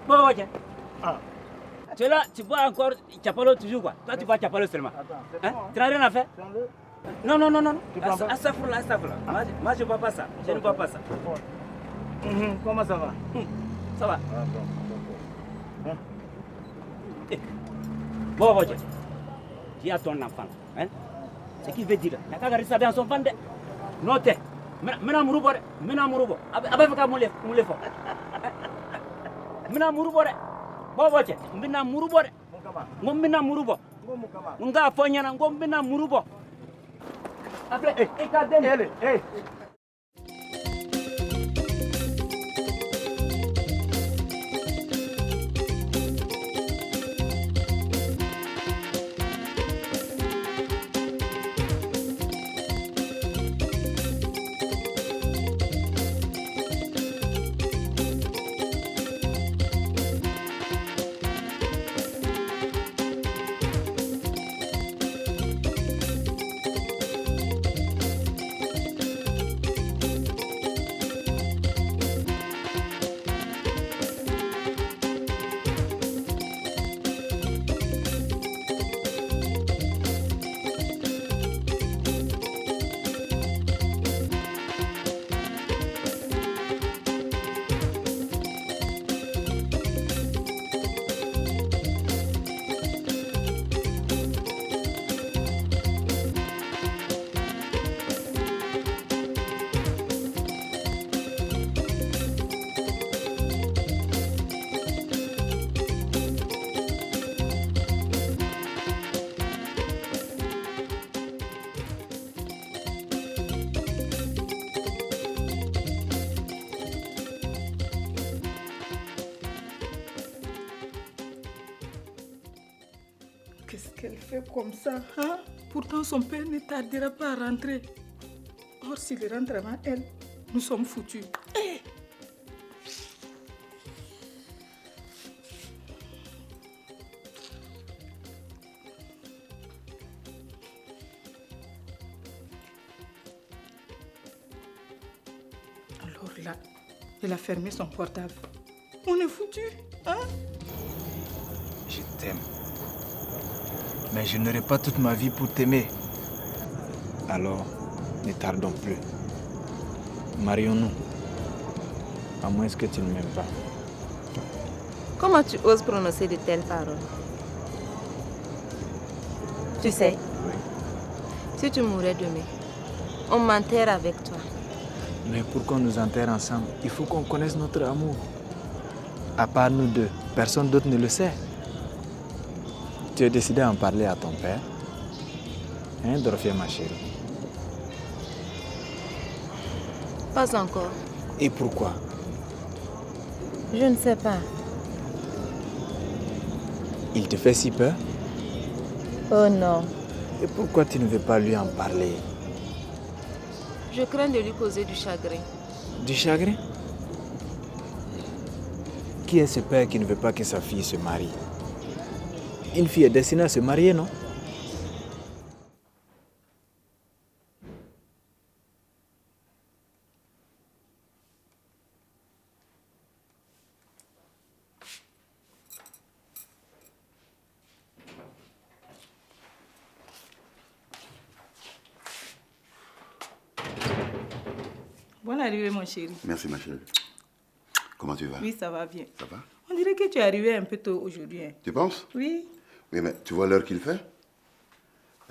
Bon, ok. Ah. Tu es là, tu bois encore Chapalo toujours quoi. Toi, tu bois Chapalo seulement. Attends, c'est Hein? bon, hein. Tu n'as rien à faire? Prends-le. Non, non, non, non. Tu prends pas? Astafurlah. Moi, je ne bois pas ça. Je ne bois pas ça. Comment ça va? Ça va. Ah bon, Hein? Bon, ok. Dis à ton enfant, hein? Ce qu'il veut dire, il n'y a qu'à garder ça dans son ventre. Note. Maintenant, Mouroubo. Avec un moulé fort. Maintenant, Mouroubo. Bon, ok. Maintenant, Mouroubo. Maintenant, Mouroubo. Nga fonyana ngombina Mouroubo. Après, Allez, hey. Qu'est-ce qu'elle fait comme ça, hein? Pourtant, son père ne tardera pas à rentrer. Or, s'il rentre avant elle, nous sommes foutus. Hey! Alors là, elle a fermé son portable. On est foutus, hein? Je t'aime. Mais je n'aurai pas toute ma vie pour t'aimer. Alors, ne tardons plus. Marions-nous. À moins que tu ne m'aimes pas. Comment tu oses prononcer de telles paroles? Tu sais, si tu mourais demain, on m'enterre avec toi. Mais pour qu'on nous enterre ensemble, il faut qu'on connaisse notre amour. À part nous deux, personne d'autre ne le sait. Tu as décidé d'en parler à ton père? Hein, Dorothée, ma chérie? Pas encore. Et pourquoi? Je ne sais pas. Il te fait si peur? Oh non. Et pourquoi tu ne veux pas lui en parler? Je crains de lui causer du chagrin. Du chagrin? Qui est ce père qui ne veut pas que sa fille se marie? Une fille est destinée à se marier, non? Bonne arrivée, mon chéri. Merci, ma chérie. Comment tu vas? Oui, ça va bien. Ça va? On dirait que tu es arrivé un peu tôt aujourd'hui. Hein. Tu penses? Oui. Oui, mais tu vois l'heure qu'il fait?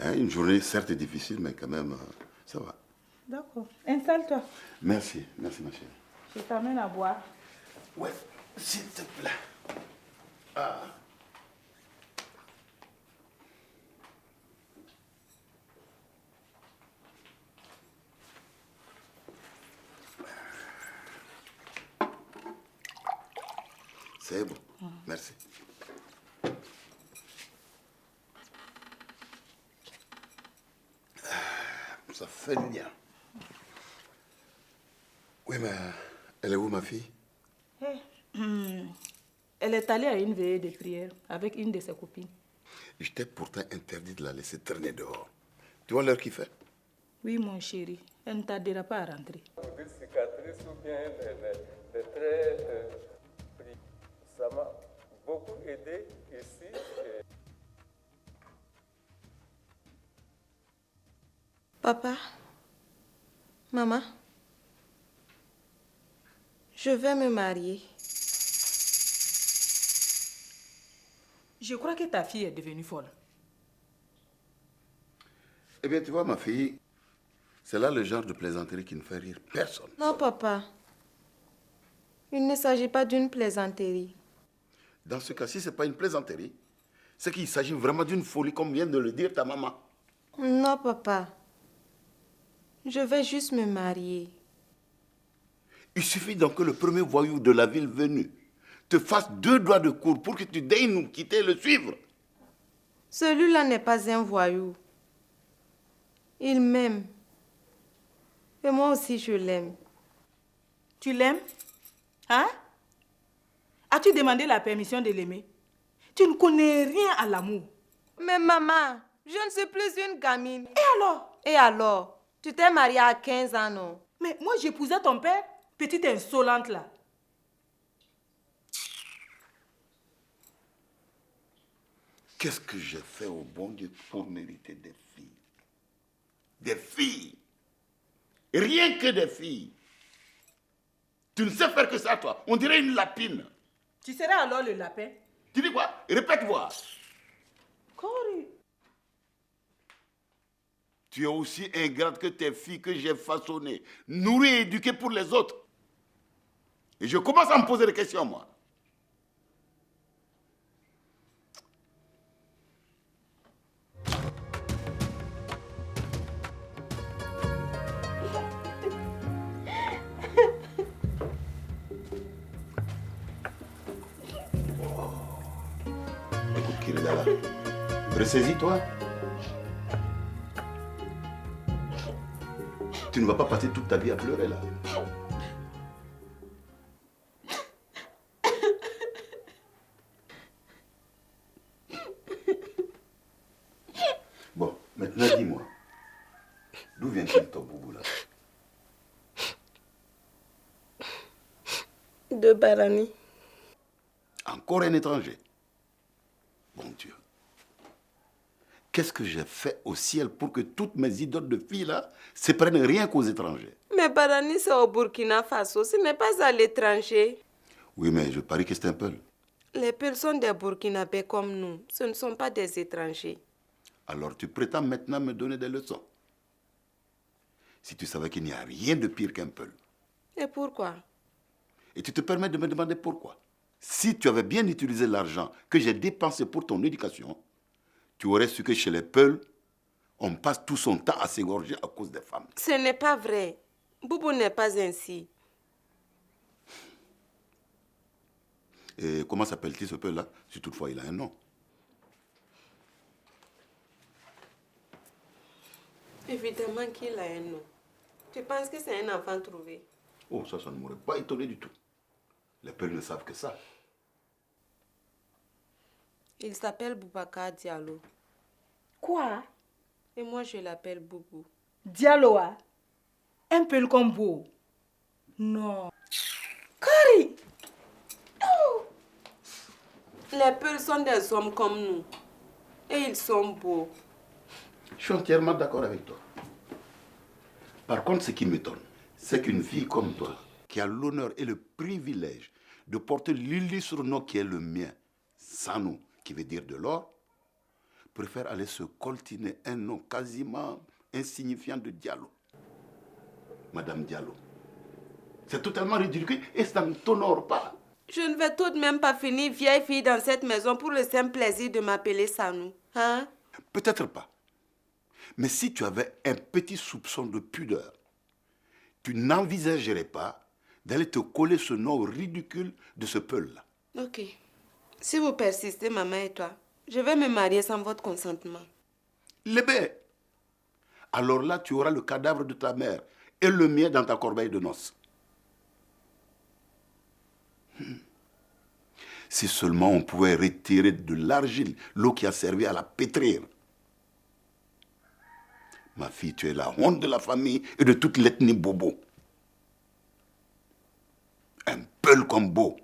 Hein, une journée certes difficile, mais quand même, ça va. D'accord. Installe-toi. Merci, merci, ma chérie. Je t'amène à boire. Ouais, s'il te plaît. Ah. C'est bon, merci. Ça fait du bien. Oui, mais elle est où, ma fille? Elle est allée à une veillée de prière avec une de ses copines. Je t'ai pourtant interdit de la laisser traîner dehors. Tu vois l'heure qu'il fait? Oui, mon chéri. Elle ne tardera pas à rentrer. Des cicatrices ou bien des traits... Ça m'a... procéder ainsi. Papa, maman, je vais me marier. Je crois que ta fille est devenue folle. Eh bien, tu vois, ma fille, c'est là le genre de plaisanterie qui ne fait rire personne. Non, papa. Il ne s'agit pas d'une plaisanterie. Dans ce cas-ci, ce n'est pas une plaisanterie. C'est qu'il s'agit vraiment d'une folie, comme vient de le dire ta maman. Non, papa. Je vais juste me marier. Il suffit donc que le premier voyou de la ville venu te fasse 2 doigts de cour pour que tu daignes nous quitter et le suivre. Celui-là n'est pas un voyou. Il m'aime. Et moi aussi, je l'aime. Tu l'aimes? Hein? As-tu demandé la permission de l'aimer? Tu ne connais rien à l'amour. Mais maman, je ne suis plus une gamine. Et alors? Et alors? Tu t'es mariée à 15 ans, non? Mais moi, j'épousais ton père, petite insolente là. Qu'est-ce que j'ai fait au bon Dieu pour mériter des filles? Des filles. Rien que des filles. Tu ne sais faire que ça, toi. On dirait une lapine. Tu seras alors le lapin? Tu dis quoi? Répète-moi. Corée. Tu es aussi ingrate que tes filles que j'ai façonnées, nourries et éduquées pour les autres. Et je commence à me poser des questions, moi. Écoute, Kiridala, ressaisis-toi. Tu ne vas pas passer toute ta vie à pleurer, là. Bon, maintenant, dis-moi. D'où vient-il ton boubou, là? De Barani. Encore un étranger. Bon Dieu. Qu'est-ce que j'ai fait au ciel pour que toutes mes idoles de filles là se prennent rien qu'aux étrangers? Mais Barani, c'est au Burkina Faso, ce n'est pas à l'étranger. Oui, mais je parie que c'est un Peul. Les personnes des Burkinabés comme nous, ce ne sont pas des étrangers. Alors tu prétends maintenant me donner des leçons? Si tu savais qu'il n'y a rien de pire qu'un Peul. Et pourquoi? Et tu te permets de me demander pourquoi? Si tu avais bien utilisé l'argent que j'ai dépensé pour ton éducation, tu aurais su que chez les Peuls, on passe tout son temps à s'égorger à cause des femmes. Ce n'est pas vrai. Boubou n'est pas ainsi. Et comment s'appelle-t-il ce Peul-là? Si toutefois il a un nom. Évidemment qu'il a un nom. Tu penses que c'est un enfant trouvé? Oh, ça ne m'aurait pas étonné du tout. Les Peuls ne savent que ça. Il s'appelle Boubacar Diallo. Quoi? Et moi, je l'appelle Boubou. Diallo, hein? Un peu comme beau. Non. Corée! Oh! Les Peuls sont des hommes comme nous. Et ils sont beaux. Je suis entièrement d'accord avec toi. Par contre, ce qui m'étonne, c'est qu'une fille comme toi, qui a l'honneur et le privilège de porter l'illustre nom qui est le mien, Sanou, qui veut dire de l'or, préfère aller se coltiner un nom quasiment insignifiant de Diallo. Madame Diallo. C'est totalement ridicule et ça ne t'honore pas. Je ne vais tout de même pas finir vieille fille dans cette maison pour le simple plaisir de m'appeler Sanou. Hein? Peut-être pas. Mais si tu avais un petit soupçon de pudeur, tu n'envisagerais pas d'aller te coller ce nom ridicule de ce Peul-là. Ok. Si vous persistez, maman et toi, je vais me marier sans votre consentement. Lébé, alors là, tu auras le cadavre de ta mère et le mien dans ta corbeille de noces. Si seulement on pouvait retirer de l'argile l'eau qui a servi à la pétrir. Ma fille, tu es la honte de la famille et de toute l'ethnie bobo. Un Peul comme beau.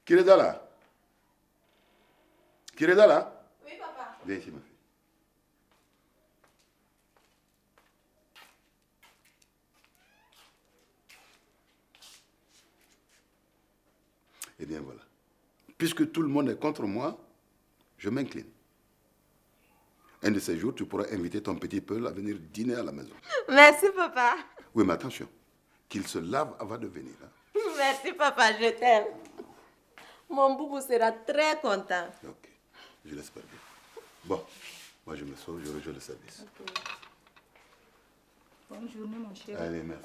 Kiredala. Kiredala. Oui, papa. Viens ici, ma fille. Eh bien voilà. Puisque tout le monde est contre moi, je m'incline. Un de ces jours, tu pourras inviter ton petit Peul à venir dîner à la maison. Merci, papa. Oui, mais attention, qu'il se lave avant de venir. Hein. Merci, papa, je t'aime. Mon boubou sera très content. Ok, je l'espère bien. Bon, moi je me sauve, je rejoins le service. Ok. Bonne journée, mon chéri. Allez, merci.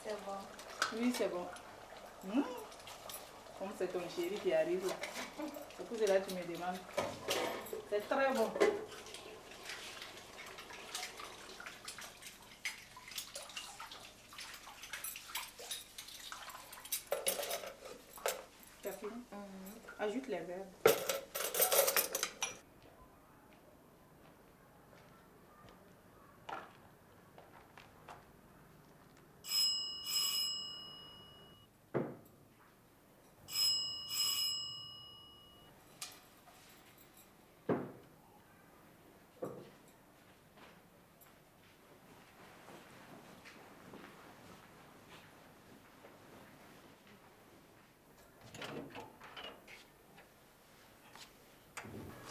C'est bon. Oui, c'est bon. Comme c'est ton chéri qui arrive. C'est pour cela que tu me demandes. C'est très bon. Tu as fini? Ajoute les verres.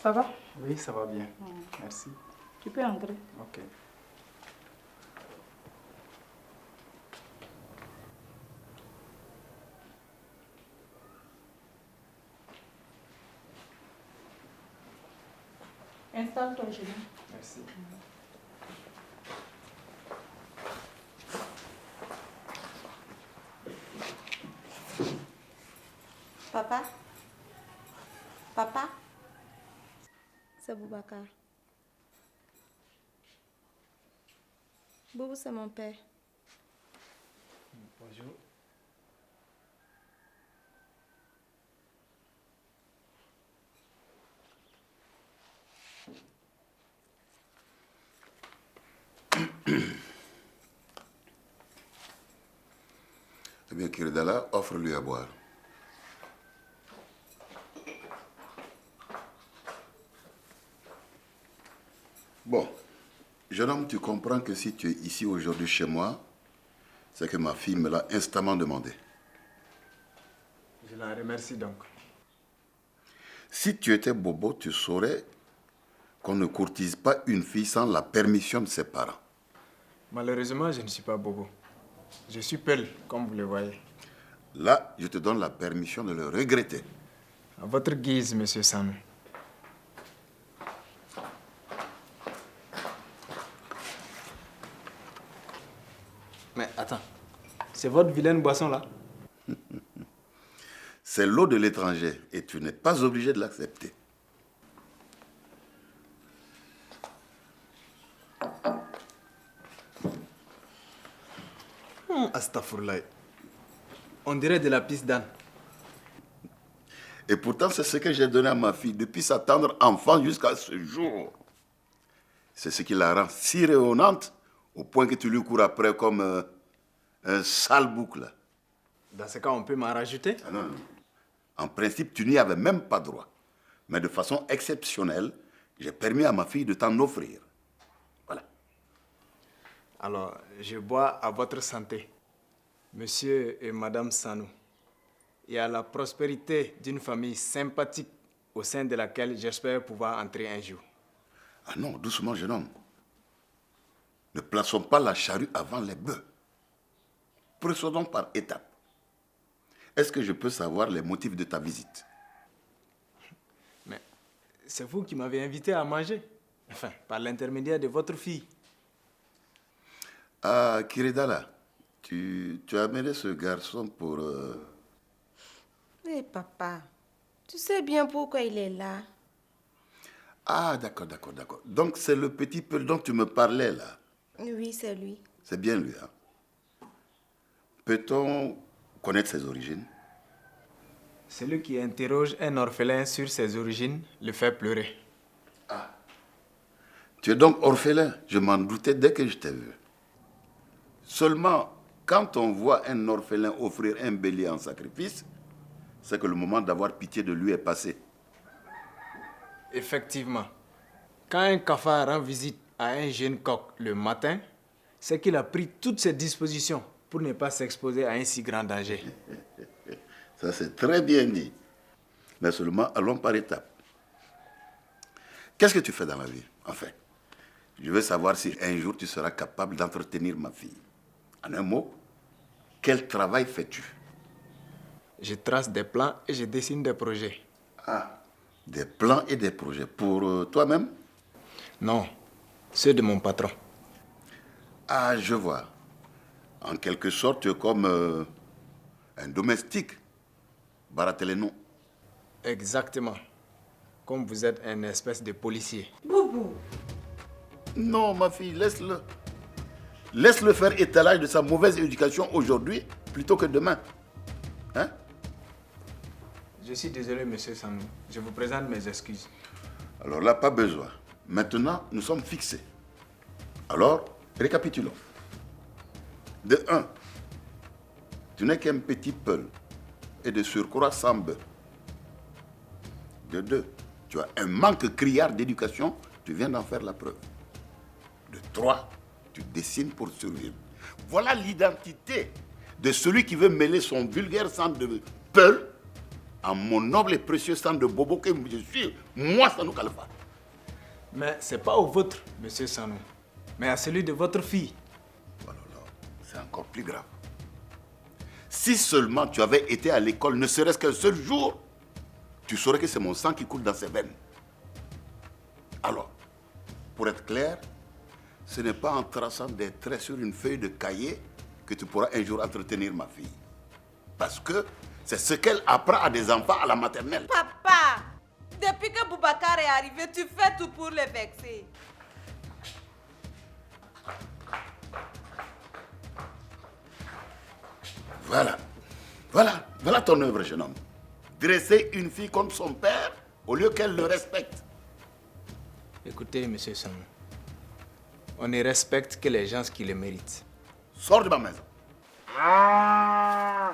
Ça va? Oui, ça va bien. Merci. Tu peux entrer. Ok. Installe-toi, chéri. Merci. Papa? Papa? C'est Boubacar. Boubou, c'est mon père. Bonjour. Eh bien, Kiredala, offre-lui à boire. Bon, jeune homme, tu comprends que si tu es ici aujourd'hui chez moi, c'est que ma fille me l'a instamment demandé. Je la remercie donc. Si tu étais bobo, tu saurais qu'on ne courtise pas une fille sans la permission de ses parents. Malheureusement, je ne suis pas bobo. Je suis Peul, comme vous le voyez. Là, je te donne la permission de le regretter. À votre guise, monsieur Sam. Mais attends, c'est votre vilaine boisson là? C'est l'eau de l'étranger et tu n'es pas obligé de l'accepter. Astaghfirullah. On dirait de la pisse d'âne. Et pourtant, c'est ce que j'ai donné à ma fille depuis sa tendre enfance jusqu'à ce jour. C'est ce qui la rend si rayonnante au point que tu lui cours après comme un sale boucle. Dans ce cas, on peut m'en rajouter? Ah non, non. En principe, tu n'y avais même pas droit. Mais de façon exceptionnelle, j'ai permis à ma fille de t'en offrir. Voilà. Alors, je bois à votre santé, monsieur et madame Sanou, et à la prospérité d'une famille sympathique au sein de laquelle j'espère pouvoir entrer un jour. Ah non, doucement, jeune homme. Ne plaçons pas la charrue avant les bœufs. Procédons par étapes. Est-ce que je peux savoir les motifs de ta visite? Mais c'est vous qui m'avez invité à manger, enfin, par l'intermédiaire de votre fille. Ah, Kiridala, tu as amené ce garçon pour... Mais papa, tu sais bien pourquoi il est là. Ah, d'accord. Donc, c'est le petit Peul dont tu me parlais, là. Oui, c'est lui. C'est bien lui, hein. Peut-on connaître ses origines? Celui qui interroge un orphelin sur ses origines le fait pleurer. Tu es donc orphelin. Je m'en doutais dès que je t'ai vu. Seulement, quand on voit un orphelin offrir un bélier en sacrifice, c'est que le moment d'avoir pitié de lui est passé. Effectivement, quand un cafard rend visite à un jeune coq le matin, c'est qu'il a pris toutes ses dispositions pour ne pas s'exposer à un si grand danger. Ça, c'est très bien dit. Mais seulement, allons par étapes. Qu'est-ce que tu fais dans la vie, enfin? Je veux savoir si un jour tu seras capable d'entretenir ma fille. En un mot, quel travail fais-tu? Je trace des plans et je dessine des projets. Ah, des plans et des projets. Pour toi-même? Non, ceux de mon patron. Ah, je vois. En quelque sorte, tu es comme un domestique. Barateleno. Exactement. Comme vous êtes une espèce de policier. Boubou. Non, ma fille, laisse-le. Laisse-le faire étalage de sa mauvaise éducation aujourd'hui plutôt que demain. Hein? Je suis désolé, monsieur Sanou. Je vous présente mes excuses. Alors là, pas besoin. Maintenant, nous sommes fixés. Alors, récapitulons. De 1, tu n'es qu'un petit Peul et de surcroît sans beurre. De 2, tu as un manque criard d'éducation, tu viens d'en faire la preuve. De 3, tu dessines pour survivre. Voilà l'identité de celui qui veut mêler son vulgaire sang de Peul à mon noble et précieux sang de Bobo que je suis, moi, Sanou Kalfa. Mais c'est pas au vôtre, monsieur Sanou, mais à celui de votre fille. Voilà, c'est encore plus grave. Si seulement tu avais été à l'école, ne serait-ce qu'un seul jour, tu saurais que c'est mon sang qui coule dans ses veines. Alors, pour être clair, ce n'est pas en traçant des traits sur une feuille de cahier que tu pourras un jour entretenir ma fille. Parce que c'est ce qu'elle apprend à des enfants à la maternelle. Papa, depuis que Boubacar est arrivé, tu fais tout pour le vexer. Voilà ton œuvre, jeune homme. Dresser une fille contre son père au lieu qu'elle le respecte. Écoutez, monsieur Sanou, on ne respecte que les gens qui le méritent. Sors de ma maison. Ah,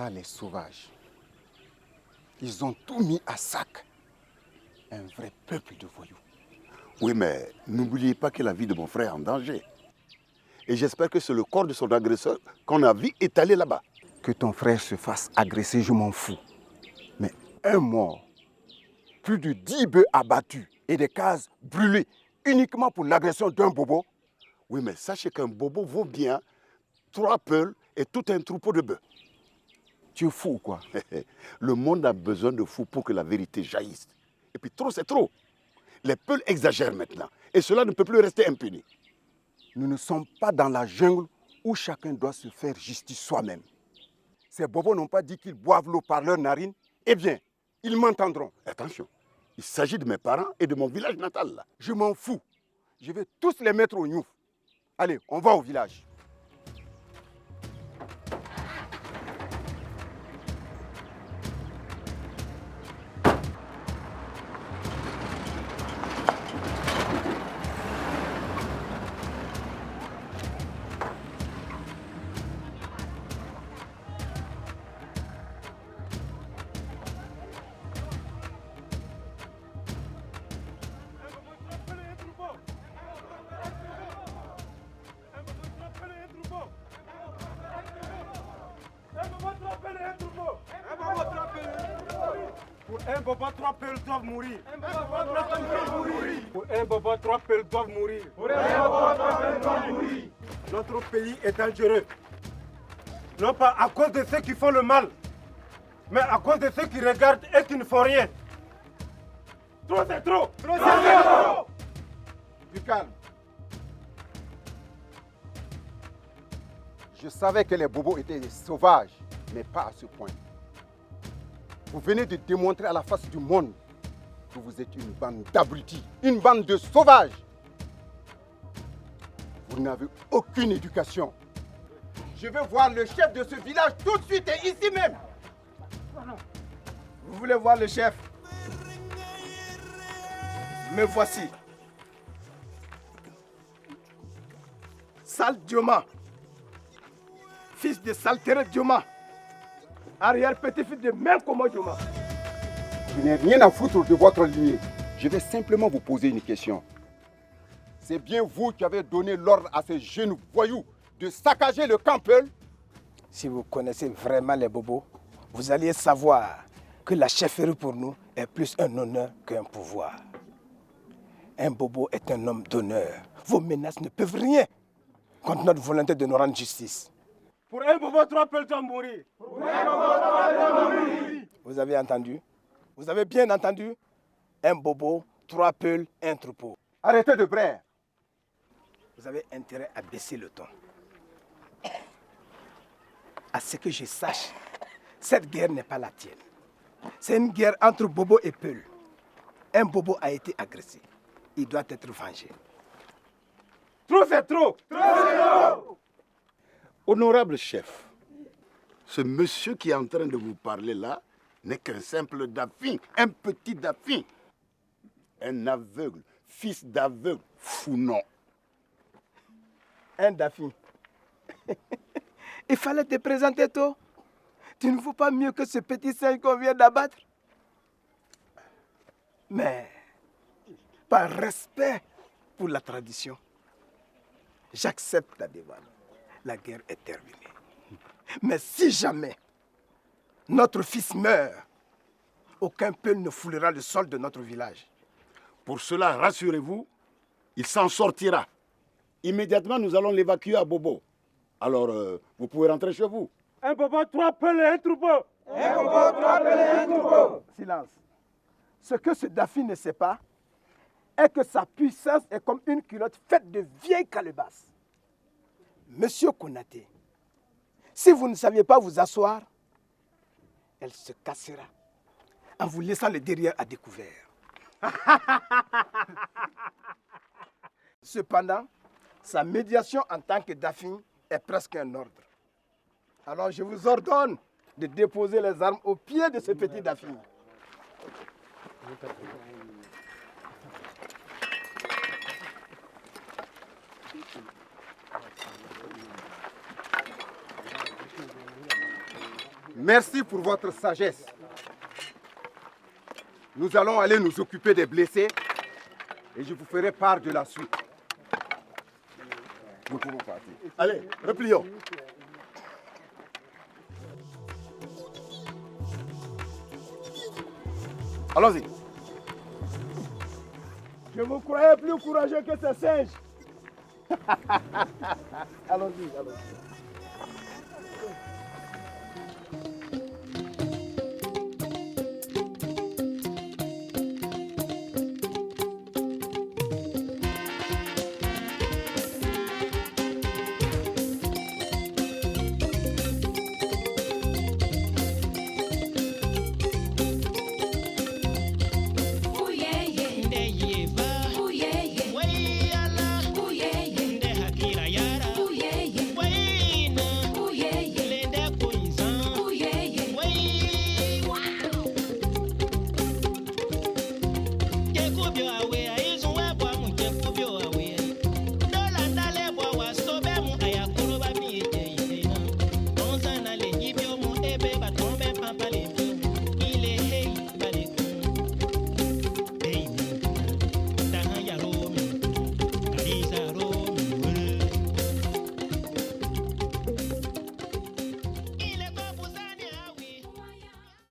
les sauvages. Ils ont tout mis à sac. Un vrai peuple de voyous. Oui, mais n'oubliez pas que la vie de mon frère est en danger. Et j'espère que c'est le corps de son agresseur qu'on a vu étalé là-bas. Que ton frère se fasse agresser, je m'en fous. Mais un mort, plus de 10 bœufs abattus et des cases brûlées uniquement pour l'agression d'un bobo, Oui, mais sachez qu'un bobo vaut bien 3 peuls et tout un troupeau de bœufs. Tu es fou ou quoi? Le monde a besoin de fous pour que la vérité jaillisse. Et puis trop, c'est trop. Les peuls exagèrent maintenant. Et cela ne peut plus rester impuni. Nous ne sommes pas dans la jungle où chacun doit se faire justice soi-même. Ces bobos n'ont pas dit qu'ils boivent l'eau par leurs narines. Eh bien, ils m'entendront. Attention, il s'agit de mes parents et de mon village natal. Là. Je m'en fous. Je vais tous les mettre au gnouf. Allez, on va au village. Pour un bobo, 3 peuls doivent mourir. Pour un bobo, 3 peuls doivent mourir. Notre pays est dangereux. Non pas à cause de ceux qui font le mal, mais à cause de ceux qui regardent et qui ne font rien. Trop, c'est trop. Du calme. Je savais que les bobos étaient des sauvages, mais pas à ce point. Vous venez de démontrer à la face du monde que vous êtes une bande d'abrutis, une bande de sauvages. Vous n'avez aucune éducation. Je veux voir le chef de ce village tout de suite et ici même. Vous voulez voir le chef? Me voici. Sal Dioma, fils de Saltere Dioma, arrière-petit-fils de Menkomo Dioma. Je n'ai rien à foutre de votre lignée. Je vais simplement vous poser une question. C'est bien vous qui avez donné l'ordre à ces jeunes voyous de saccager le camp Peul? Si vous connaissez vraiment les bobos, vous alliez savoir que la chefferie pour nous est plus un honneur qu'un pouvoir. Un bobo est un homme d'honneur. Vos menaces ne peuvent rien contre notre volonté de nous rendre justice. Pour un bobo, 3 peuls doivent mourir. Vous avez entendu? Vous avez bien entendu? Un bobo, 3 peuls, un troupeau. Arrêtez de braire. Vous avez intérêt à baisser le ton. À ce que je sache, cette guerre n'est pas la tienne. C'est une guerre entre Bobo et Peul. Un Bobo a été agressé. Il doit être vengé. Trop, c'est trop! Honorable chef, ce monsieur qui est en train de vous parler là n'est qu'un simple daffin, un petit daffin. Un aveugle, fils d'aveugle, fou non. Un daffin. Il fallait te présenter, toi. Tu ne vaux pas mieux que ce petit singe qu'on vient d'abattre. Mais, par respect pour la tradition, j'accepte ta demande. La guerre est terminée. Mais si jamais notre fils meurt, aucun peul ne foulera le sol de notre village. Pour cela, rassurez-vous, il s'en sortira. Immédiatement, nous allons l'évacuer à Bobo. Alors, vous pouvez rentrer chez vous. Un bobo, 3 peuls et un troupeau. Un bobo, 3 peuls et un troupeau. Silence. Ce que ce Daffy ne sait pas est que sa puissance est comme une culotte faite de vieilles calebasses. Monsieur Konaté, si vous ne saviez pas vous asseoir, elle se cassera en vous laissant le derrière à découvert. Cependant, sa médiation en tant que Daffy est presque un ordre. Alors je vous ordonne de déposer les armes au pied de ce petit Daffy. Merci pour votre sagesse. Nous allons aller nous occuper des blessés et je vous ferai part de la suite. Nous pouvons partir. Allez, replions. Allons-y. Je vous croyais plus courageux que ces singes. Allons-y, allons-y.